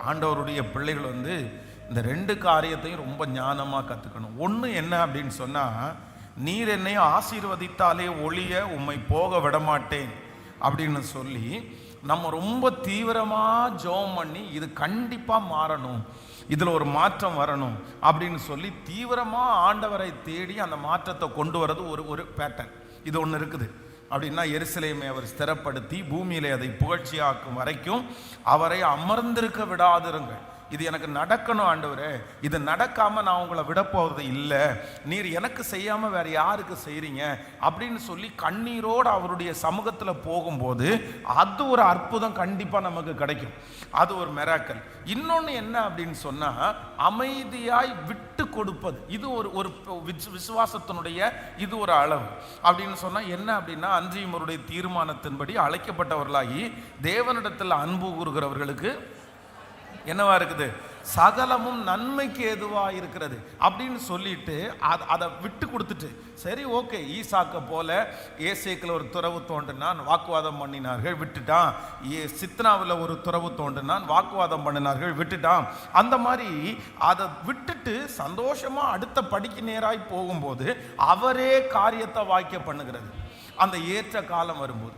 ஆண்டவருடைய பிள்ளைகள் இந்த ரெண்டு காரியத்தையும் ரொம்ப ஞானமாக கற்றுக்கணும். ஒன்று என்ன அப்படின்னு சொன்னால், நீர் என்னை ஆசீர்வதித்தாலே ஒழிய உம்மை போக விடமாட்டேன் அப்படின்னு சொல்லி நம்ம ரொம்ப தீவிரமாக ஜெபம் பண்ணி இது கண்டிப்பாக மாறணும், இதில் ஒரு மாற்றம் வரணும் அப்படின்னு சொல்லி தீவிரமாக ஆண்டவரை தேடி அந்த மாற்றத்தை கொண்டு வர்றது ஒரு பேட்டர்ன். இது ஒன்று இருக்குது. அப்படின்னா எருசலேமை அவர் ஸ்திரப்படுத்தி பூமியிலே அதை புகழ்ச்சியாக்கும் வரைக்கும் அவரை அமர்ந்திருக்க விடாதிருங்கள். இது எனக்கு நடக்கணும் ஆண்டவரே, இது நடக்காமல் நான் உங்களை விட போகிறது இல்லை, நீர் எனக்கு செய்யாமல் வேறு யாருக்கு செய்கிறீங்க அப்படின்னு சொல்லி கண்ணீரோடு அவருடைய சமூகத்தில் போகும்போது அது ஒரு அற்புதம் கண்டிப்பாக நமக்கு கிடைக்கும். அது ஒரு மிராக்கல். இன்னொன்று என்ன அப்படின்னு சொன்னால், அமைதியாய் விட்டு கொடுப்பது. இது ஒரு விசுவாசத்தினுடைய இது ஒரு அளவு. அப்படின்னு சொன்னால் என்ன அப்படின்னா, அன்றியுமருடைய தீர்மானத்தின்படி அழைக்கப்பட்டவர்களாகி தேவனிடத்தில் அன்பு கூறுகிறவர்களுக்கு என்னவா இருக்குது? சகலமும் நன்மைக்கு எதுவா இருக்கிறது அப்படின்னு சொல்லிட்டு அதை விட்டு கொடுத்துட்டு, சரி ஓகே, ஈசாக்க போல ஏசேக்கில் ஒரு துறவு தோன்றினான், வாக்குவாதம் பண்ணினார்கள், விட்டுட்டான். சித்னாவில் ஒரு துறவு தோன்றினான், வாக்குவாதம் பண்ணினார்கள், விட்டுட்டான். அந்த மாதிரி அதை விட்டுட்டு சந்தோஷமா அடுத்த படிக்கு நேராய் போகும்போது அவரே காரியத்தை வாய்க்க பண்ணுகிறது. அந்த ஏற்ற காலம் வரும்போது